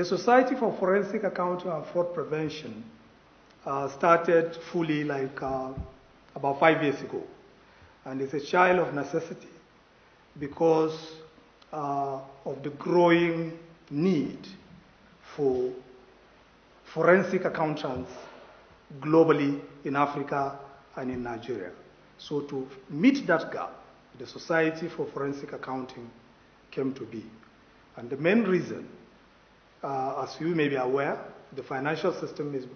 The Society for Forensic Accounting and Fraud Prevention started fully about 5 years ago, and it's a child of necessity because of the growing need for forensic accountants globally in Africa and in Nigeria. So to meet that gap, the Society for Forensic Accounting came to be. And the main reason, as you may be aware, the financial system is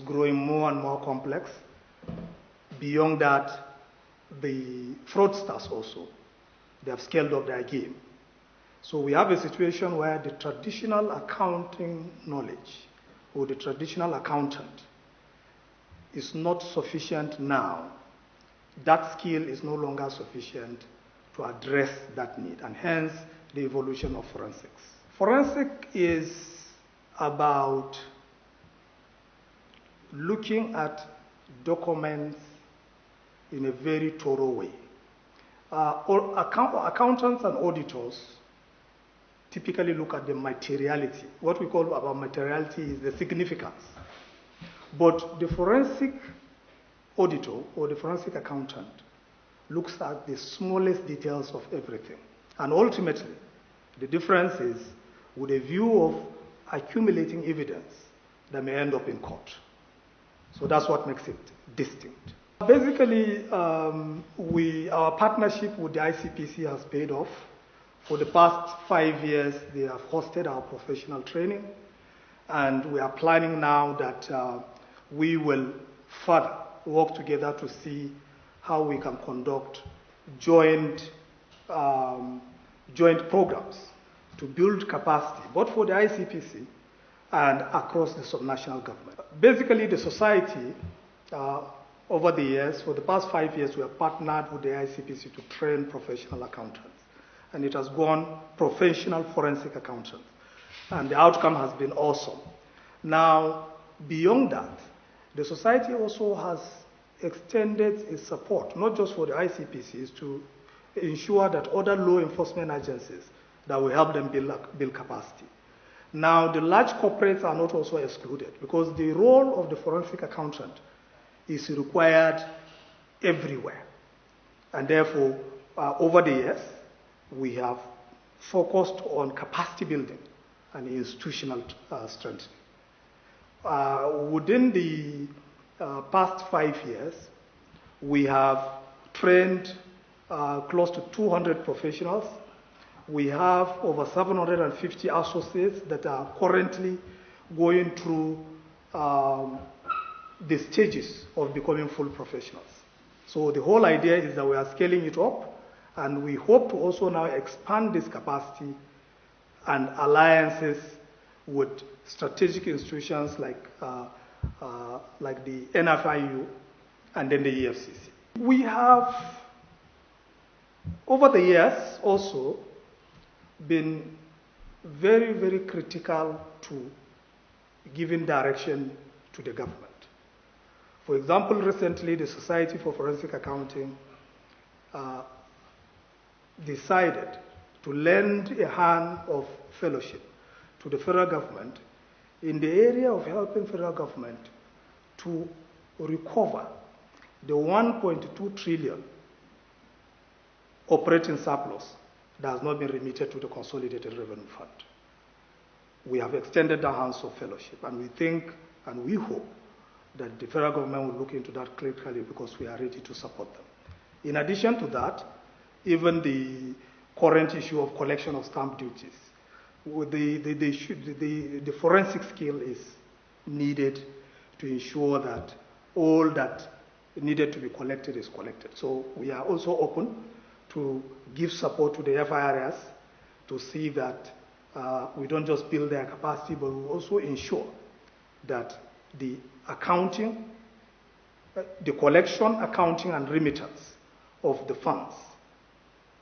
growing more and more complex. Beyond that, the fraudsters also, they have scaled up their game. So we have a situation where the traditional accounting knowledge or the traditional accountant is not sufficient now. That skill is no longer sufficient to address that need, and hence the evolution of forensics. Forensic is about looking at documents in a very thorough way. Accountants and auditors typically look at the materiality. What we call about materiality is the significance. But the forensic auditor or the forensic accountant looks at the smallest details of everything. And ultimately, the difference is with a view of accumulating evidence that may end up in court. So that's what makes it distinct. Basically, our partnership with the ICPC has paid off. For the past 5 years, they have hosted our professional training, and we are planning now that we will further work together to see how we can conduct joint programs to build capacity, both for the ICPC and across the subnational government. Basically, the society, over the years, for the past 5 years, we have partnered with the ICPC to train professional accountants. And it has gone professional forensic accountants. And the outcome has been awesome. Now, beyond that, the society also has extended its support, not just for the ICPCs, to ensure that other law enforcement agencies that will help them build capacity. Now, the large corporates are not also excluded because the role of the forensic accountant is required everywhere. And therefore, over the years, we have focused on capacity building and institutional strengthening. Within the past 5 years, we have trained close to 200 professionals. We have over 750 associates that are currently going through the stages of becoming full professionals. So the whole idea is that we are scaling it up, and we hope to also now expand this capacity and alliances with strategic institutions like the NFIU and then the EFCC. We have, over the years, also been very, very critical to giving direction to the government. For example, recently the Society for Forensic Accounting decided to lend a hand of fellowship to the federal government in the area of helping federal government to recover the 1.2 trillion operating surplus that has not been remitted to the Consolidated Revenue Fund. We have extended the hands of fellowship, and we think and we hope that the federal government will look into that critically because we are ready to support them. In addition to that, even the current issue of collection of stamp duties, the forensic skill is needed to ensure that all that needed to be collected is collected. So we are also open to give support to the FIRS to see that we don't just build their capacity, but we also ensure that the accounting, the collection, accounting, and remittance of the funds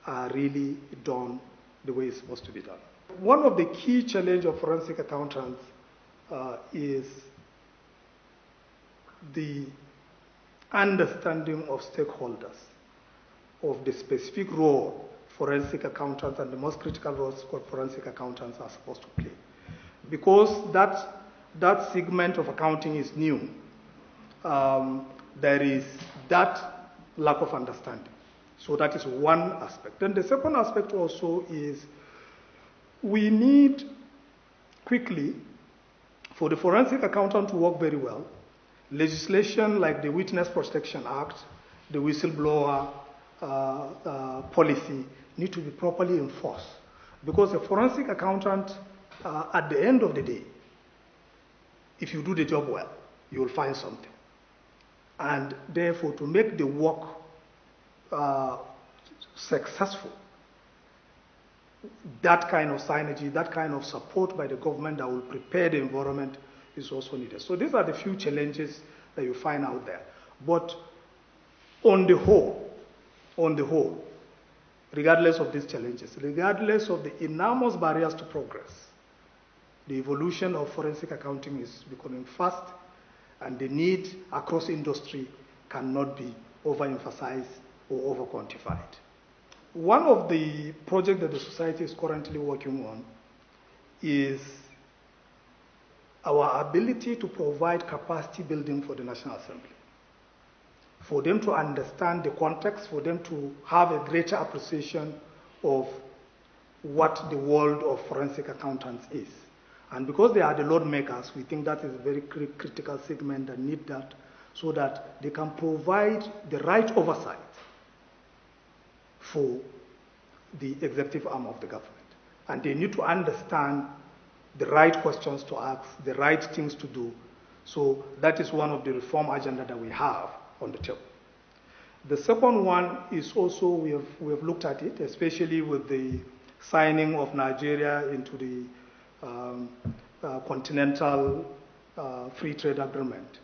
are really done the way it's supposed to be done. One of the key challenges of forensic accountants is the understanding of stakeholders of the specific role forensic accountants and the most critical roles forensic accountants are supposed to play. because that segment of accounting is new, there is that lack of understanding. So that is one aspect. Then the second aspect also is we need quickly for the forensic accountant to work very well. Legislation like the Witness Protection Act, the whistleblower policy need to be properly enforced. Because a forensic accountant, at the end of the day, if you do the job well, you will find something. And therefore, to make the work successful, that kind of synergy, that kind of support by the government that will prepare the environment is also needed. So these are the few challenges that you find out there. But on the whole, regardless of these challenges, regardless of the enormous barriers to progress, the evolution of forensic accounting is becoming fast, and the need across industry cannot be overemphasized or over-quantified. One of the projects that the society is currently working on is our ability to provide capacity building for the National Assembly, for them to understand the context, for them to have a greater appreciation of what the world of forensic accountants is. And because they are the load makers, we think that is a very critical segment that need that, so that they can provide the right oversight for the executive arm of the government. And they need to understand the right questions to ask, the right things to do. So that is one of the reform agenda that we have on the table. The second one is also, we have looked at it, especially with the signing of Nigeria into the Continental Free Trade Agreement.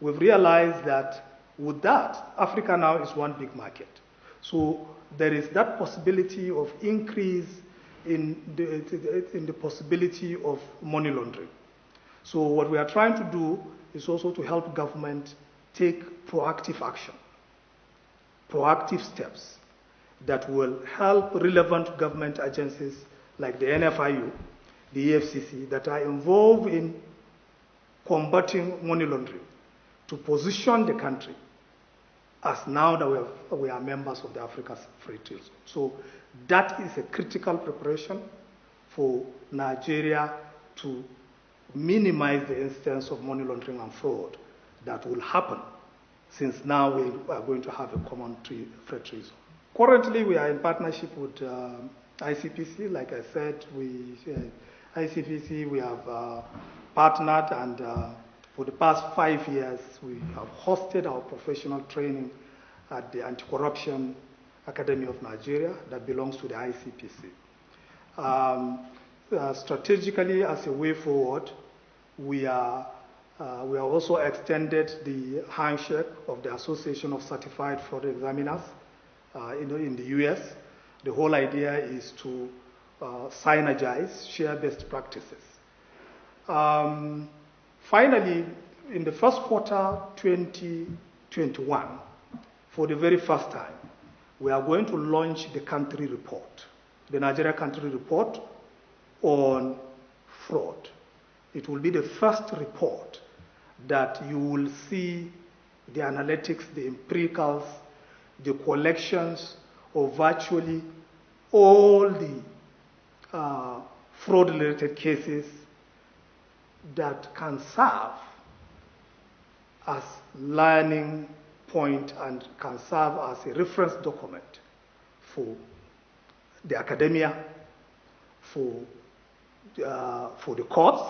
We've realized that with that, Africa now is one big market. So there is that possibility of increase in the possibility of money laundering. So what we are trying to do is also to help government take proactive action, proactive steps that will help relevant government agencies like the NFIU, the EFCC, that are involved in combating money laundering, to position the country as now that we are members of the Africa Free Trade Zone. So that is a critical preparation for Nigeria to minimize the instance of money laundering and fraud that will happen, since now we are going to have a common free trade zone. Currently, we are in partnership with ICPC. Like I said, ICPC, we have partnered, and for the past 5 years, we have hosted our professional training at the Anti-Corruption Academy of Nigeria that belongs to the ICPC. Strategically, as a way forward, we have also extended the handshake of the Association of Certified Fraud Examiners in the US. The whole idea is to synergize, share best practices. Finally, in the first quarter 2021, for the very first time, we are going to launch the country report, the Nigeria country report on fraud. It will be the first report that you will see the analytics, the empiricals, the collections of virtually all the fraud-related cases that can serve as learning point and can serve as a reference document for the academia, for the courts,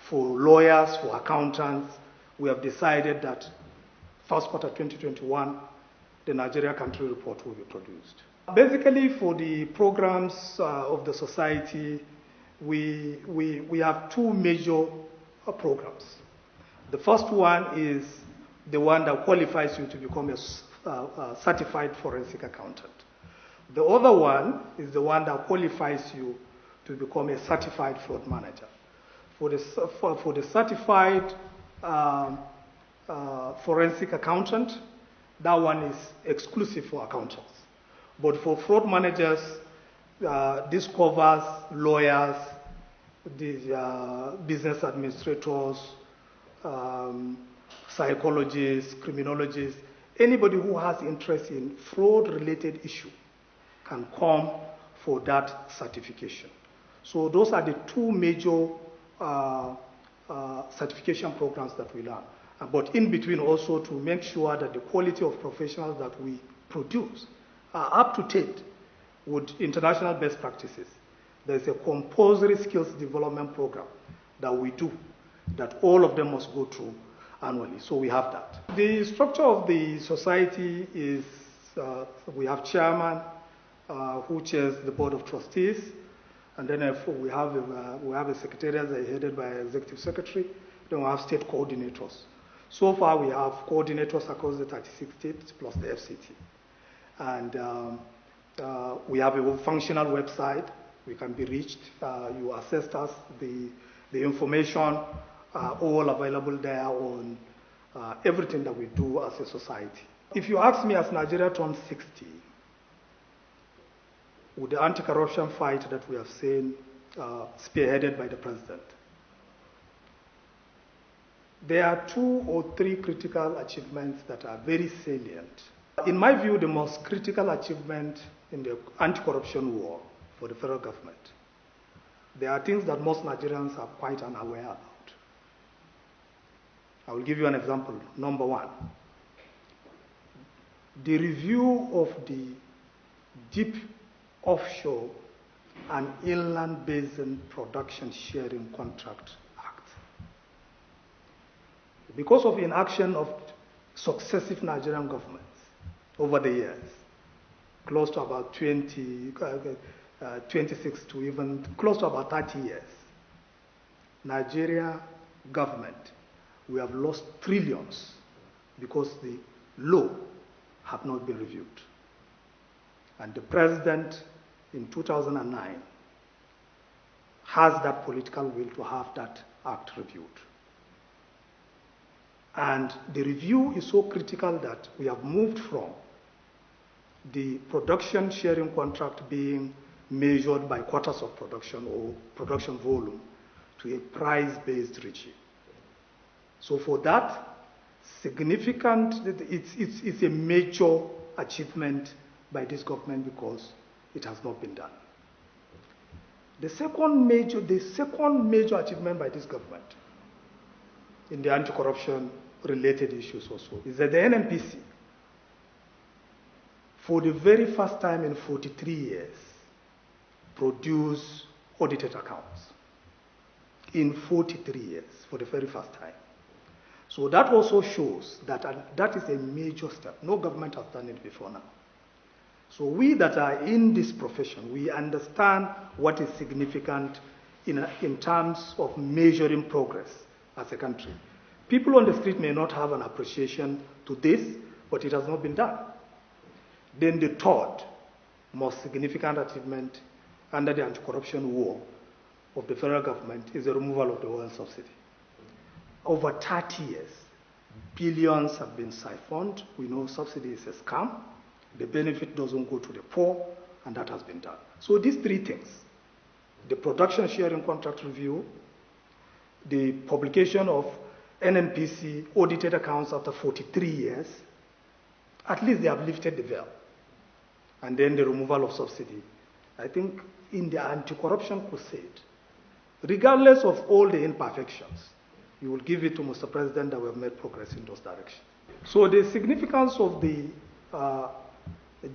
for lawyers, for accountants. We have decided that first quarter 2021, the Nigeria country report will be produced. Basically, for the programs of the society, we have two major programs. The first one is the one that qualifies you to become a certified forensic accountant. The other one is the one that qualifies you to become a certified fraud manager. For the certified forensic accountant, that one is exclusive for accountants. But for fraud managers, this covers lawyers, the business administrators, psychologists, criminologists, anybody who has interest in fraud-related issue can come for that certification. So those are the two major certification programs that we run. But in between also to make sure that the quality of professionals that we produce are up to date with international best practices. There's a compulsory skills development program that we do that all of them must go through annually. So we have that. The structure of the society is we have chairman who chairs the board of trustees, and then we have a secretariat that is headed by an executive secretary. Then we have state coordinators. So far we have coordinators across the 36 states plus the FCT. And we have a functional website. We can be reached. You access us. The information all available there on everything that we do as a society. If you ask me, as Nigeria turns 60, with the anti-corruption fight that we have seen spearheaded by the president, there are 2 or 3 critical achievements that are very salient. In my view, the most critical achievement in the anti-corruption war for the federal government, there are things that most Nigerians are quite unaware about. I will give you an example. Number 1, the review of the deep offshore and inland basin production sharing contract act. Because of inaction of successive Nigerian governments over the years, close to about 26 to even close to about 30 years, Nigeria government, we have lost trillions because the law have not been reviewed. And the president in 2009 has that political will to have that act reviewed. And the review is so critical that we have moved from the production sharing contract being measured by quarters of production or production volume to a price-based regime. So for that, significant, it's a major achievement by this government because it has not been done. The second major achievement by this government in the anti-corruption related issues also is that the NNPC, for the very first time in 43 years, produced audited accounts. In 43 years, for the very first time. So that also shows that that is a major step. No government has done it before now. So we that are in this profession, we understand what is significant in terms of measuring progress as a country. People on the street may not have an appreciation to this, but it has not been done. Then the third most significant achievement under the anti-corruption war of the federal government is the removal of the oil subsidy. Over 30 years, billions have been siphoned. We know subsidy is a scam. The benefit doesn't go to the poor, and that has been done. So these 3 things, the production sharing contract review, the publication of NNPC audited accounts after 43 years, at least they have lifted the veil. And then the removal of subsidy. I think in the anti-corruption crusade, regardless of all the imperfections, you will give it to Mr. President that we have made progress in those directions. So the significance of the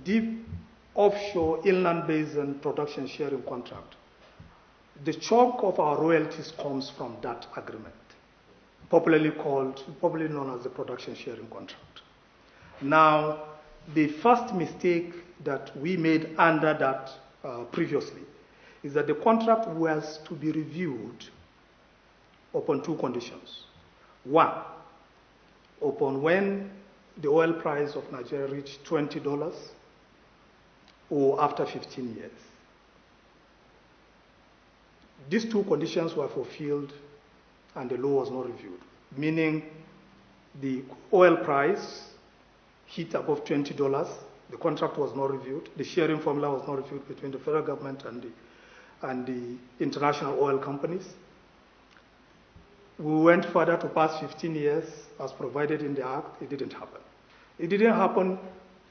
deep offshore inland basin production sharing contract, the chunk of our royalties comes from that agreement, popularly known as the production sharing contract. Now, the first mistake that we made under that previously is that the contract was to be reviewed upon 2 conditions. 1, upon when the oil price of Nigeria reached $20 or after 15 years. These 2 conditions were fulfilled and the law was not reviewed, meaning the oil price hit above $20, the contract was not reviewed, the sharing formula was not reviewed between the federal government and and the international oil companies. We went further to pass 15 years as provided in the Act. It didn't happen. It didn't happen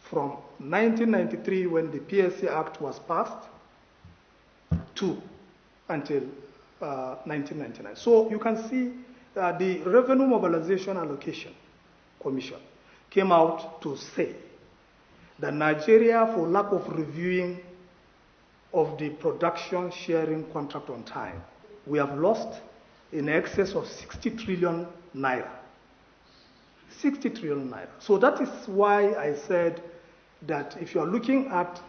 from 1993 when the PSC Act was passed to until 1999. So you can see that the Revenue Mobilization Allocation Commission came out to say that Nigeria, for lack of reviewing of the production sharing contract on time, we have lost in excess of 60 trillion naira. 60 trillion naira. So that is why I said that if you are looking at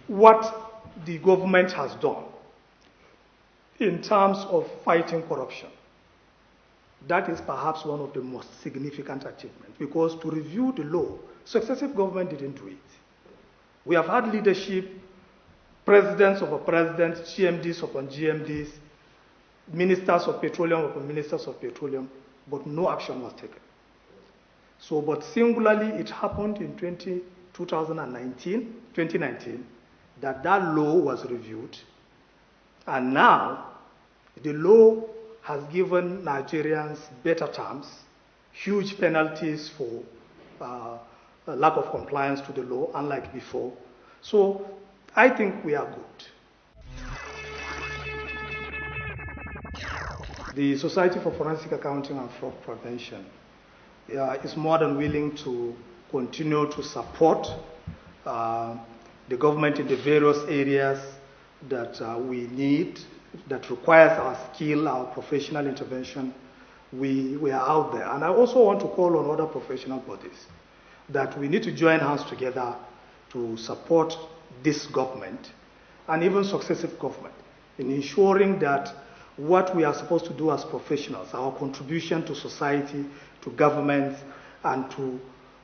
what the government has done in terms of fighting corruption, that is perhaps one of the most significant achievements, because to review the law, successive government didn't do it. We have had leadership, presidents of a president, GMDs upon GMDs, ministers of petroleum upon ministers of petroleum, but no action was taken. So, but singularly, it happened in 2019, that law was reviewed, and now the law has given Nigerians better terms, huge penalties for lack of compliance to the law, unlike before. So I think we are good. The Society for Forensic Accounting and Fraud Prevention is more than willing to continue to support the government in the various areas that we need, that requires our skill, our professional intervention. We are out there. And I also want to call on other professional bodies that we need to join hands together to support this government and even successive government in ensuring that what we are supposed to do as professionals, our contribution to society, to government, and to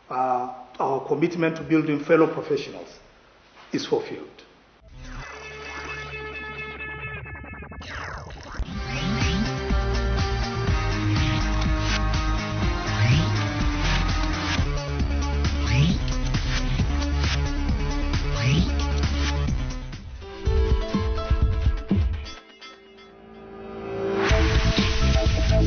our commitment to building fellow professionals is fulfilled.